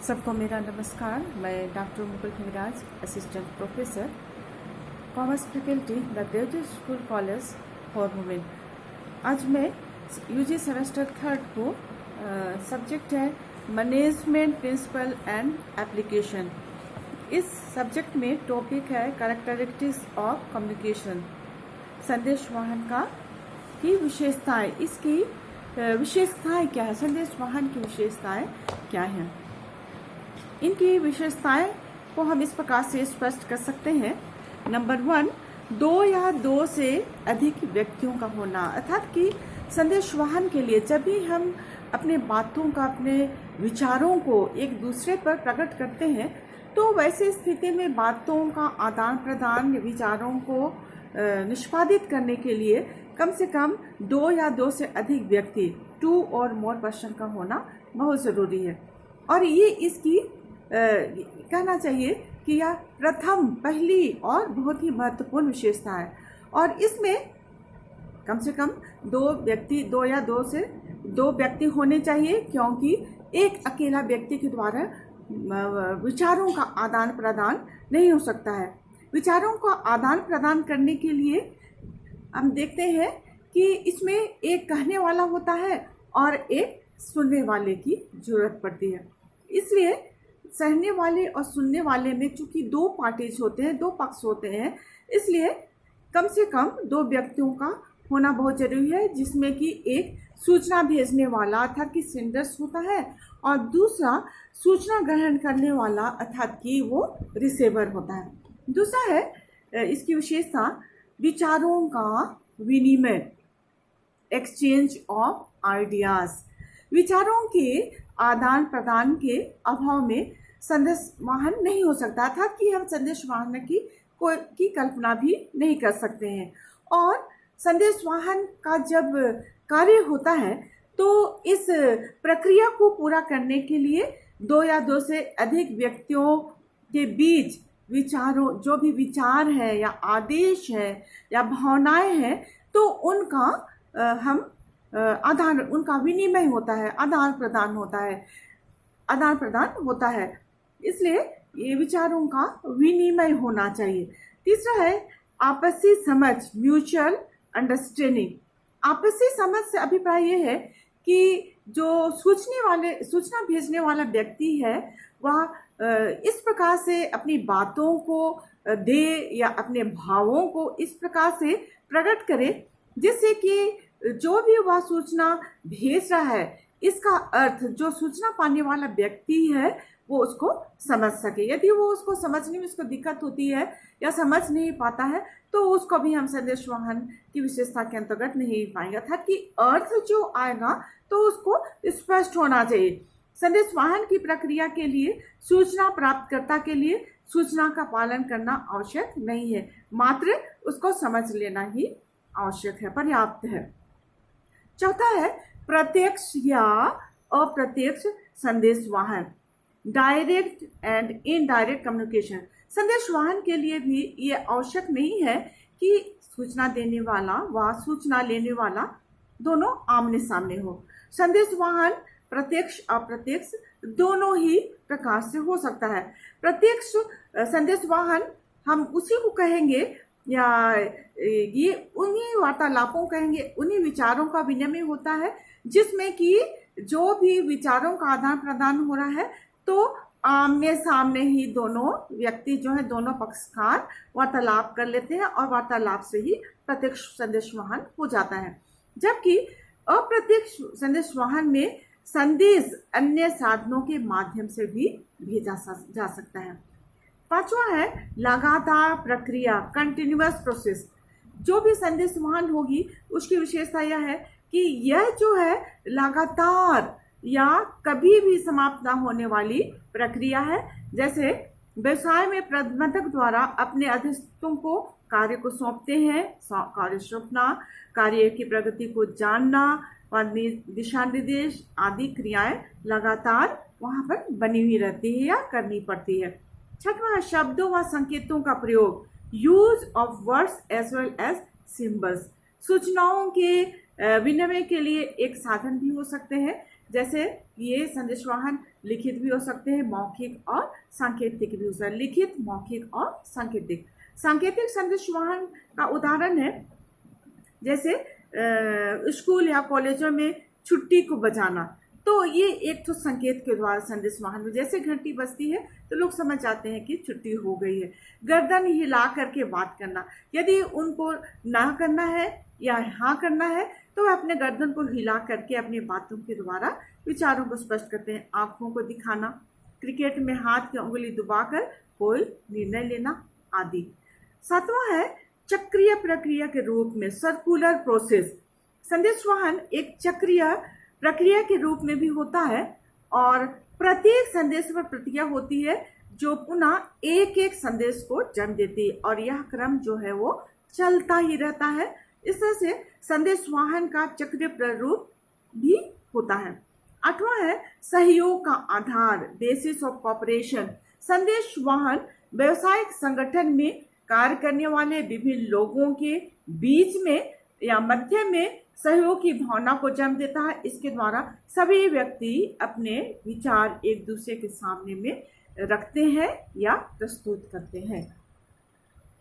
सबको मेरा नमस्कार। मैं doctor Mukul Himraj, assistant professor, commerce faculty, the graduate school college for women. आज मैं यूजी सेमेस्टर थर्ड को सब्जेक्ट है मैनेजमेंट प्रिंसिपल एंड एप्लीकेशन। इस सब्जेक्ट में टॉपिक है कैरेक्टरिस्टिक्स ऑफ कम्युनिकेशन, संदेश वाहन की विशेषताएं। इसकी विशेषताएं क्या है, संदेश वाहन की विशेषताएं क्या हैं? इनकी विशेषताएं को हम इस प्रकार से स्पष्ट कर सकते हैं। नंबर 1, 2 या 2 से अधिक व्यक्तियों का होना, अर्थात कि संदेश वाहन के लिए जब भी हम अपने बातों का, अपने विचारों को एक दूसरे पर प्रकट करते हैं, तो वैसे स्थिति में बातों का आदान प्रदान, विचारों को निष्पादित करने के लिए कम से कम 2 या 2 से अधिक व्यक्ति, 2 और मोर पर्सन का होना बहुत ज़रूरी है। और ये इसकी कहना चाहिए कि यह प्रथम, पहली और बहुत ही महत्वपूर्ण विशेषता है। और इसमें कम से कम 2 व्यक्ति, 2 या 2 से 2 व्यक्ति होने चाहिए, क्योंकि एक अकेला व्यक्ति के द्वारा विचारों का आदान प्रदान नहीं हो सकता है। विचारों का आदान प्रदान करने के लिए हम देखते हैं कि इसमें एक कहने वाला होता है और एक सुनने वाले की जरूरत पड़ती है। इसलिए सहने वाले और सुनने वाले में चूंकि 2 पार्टीज होते हैं, 2 पक्ष होते हैं, इसलिए कम से कम 2 व्यक्तियों का होना बहुत जरूरी है, जिसमें कि एक सूचना भेजने वाला अर्थात कि सेंडर्स होता है और दूसरा सूचना ग्रहण करने वाला अर्थात कि वो रिसीवर होता है। दूसरा है इसकी विशेषता विचारों का विनिमय, एक्सचेंज ऑफ आइडियाज। विचारों के आदान प्रदान के अभाव में संदेश वाहन नहीं हो सकता, अर्थात कि हम संदेश वाहन की कल्पना भी नहीं कर सकते हैं। और संदेश वाहन का जब कार्य होता है तो इस प्रक्रिया को पूरा करने के लिए 2 या 2 से अधिक व्यक्तियों के बीच विचारों, जो भी विचार है या आदेश है या भावनाएं हैं, तो उनका उनका विनिमय होता है, आदान प्रदान होता है। इसलिए ये विचारों का विनिमय होना चाहिए। तीसरा है आपसी समझ, म्यूचुअल अंडरस्टैंडिंग। आपसी समझ से अभिप्राय ये है कि जो सूचना भेजने वाला व्यक्ति है वह इस प्रकार से अपनी बातों को दे या अपने भावों को इस प्रकार से प्रकट करे जिससे कि जो भी वह सूचना भेज रहा है, इसका अर्थ जो सूचना पाने वाला व्यक्ति है वो उसको समझ सके। यदि वो उसको समझने में उसको दिक्कत होती है या समझ नहीं पाता है, तो उसको भी हम संदेश वाहन की विशेषता के अंतर्गत नहीं पाएंगे, अर्थात कि अर्थ जो आएगा तो उसको स्पष्ट होना चाहिए। संदेश वाहन की प्रक्रिया के लिए सूचना प्राप्तकर्ता के लिए सूचना का पालन करना आवश्यक नहीं है, मात्र उसको समझ लेना ही आवश्यक है, पर्याप्त है। चौथा है प्रत्यक्ष या अप्रत्यक्ष संदेश वाहन, डायरेक्ट एंड इनडायरेक्ट कम्युनिकेशन। संदेश वाहन के लिए भी ये आवश्यक नहीं है कि सूचना देने वाला व सूचना लेने वाला दोनों आमने सामने हो। संदेश वाहन प्रत्यक्ष अप्रत्यक्ष दोनों ही प्रकार से हो सकता है। प्रत्यक्ष संदेश वाहन हम उसी को कहेंगे या ये उन्हीं वार्तालापों कहेंगे, उन्हीं विचारों का विनिमय होता है जिसमें कि जो भी विचारों का आदान प्रदान हो रहा है तो आमने सामने ही दोनों व्यक्ति जो है, दोनों पक्षकार वार्तालाप कर लेते हैं और वार्तालाप से ही प्रत्यक्ष संदेश वाहन हो जाता है। जबकि अप्रत्यक्ष संदेश वाहन में संदेश अन्य साधनों के माध्यम से भी भेजा जा सकता है। पांचवा है लगातार प्रक्रिया, कंटिन्यूअस प्रोसेस। जो भी संदेश वाहन होगी उसकी विशेषता यह है कि यह जो है लगातार या कभी भी समाप्त ना होने वाली प्रक्रिया है। जैसे व्यवसाय में प्रबंधक द्वारा अपने अधीनस्थों को कार्य को सौंपते हैं, कार्य सौंपना, कार्य की प्रगति को जानना और दिशा निर्देश आदि क्रियाएं लगातार वहां पर बनी हुई रहती है या करनी पड़ती है। छठवां है शब्दों व संकेतों का प्रयोग, use of words as well as symbols. सूचनाओं के विनिमय के लिए एक साधन भी हो सकते हैं। जैसे ये संदेशवाहन लिखित भी हो सकते हैं, मौखिक और सांकेतिक भी हो सकते हैं। लिखित, मौखिक और सांकेतिक। सांकेतिक संदेशवाहन का उदाहरण है जैसे स्कूल या कॉलेजों में छुट्टी को बजाना, तो ये एक तो संकेत के द्वारा संदेशवाहन में, जैसे घंटी बजती है तो लोग समझ जाते हैं कि छुट्टी हो गई है। गर्दन हिला करके बात करना, यदि उनको ना करना है या हाँ करना है तो वह अपने गर्दन को हिला करके अपनी बातों के द्वारा विचारों को स्पष्ट करते हैं। आंखों को दिखाना, क्रिकेट में हाथ की उंगली दबाकर कोई निर्णय लेना आदि। सातवां है चक्रीय प्रक्रिया के रूप में, सर्कुलर प्रोसेस। संदेशवाहन एक चक्रीय प्रक्रिया के रूप में भी होता है और प्रत्येक संदेश पर प्रतिक्रिया होती है जो पुनः एक एक संदेश को जन्म देती है और यह क्रम जो है वो चलता ही रहता है। इस तरह से संदेशवाहन का चक्रीय प्रारूप भी होता है। आठवां है सहयोग का आधार, बेसिस ऑफ कॉपरेशन। संदेशवाहन व्यवसायिक संगठन में कार्य करने वाले विभिन्न लोगों के बीच में या मध्य में सहयोग की भावना को जन्म देता है। इसके द्वारा सभी व्यक्ति अपने विचार एक दूसरे के सामने में रखते हैं या प्रस्तुत करते हैं।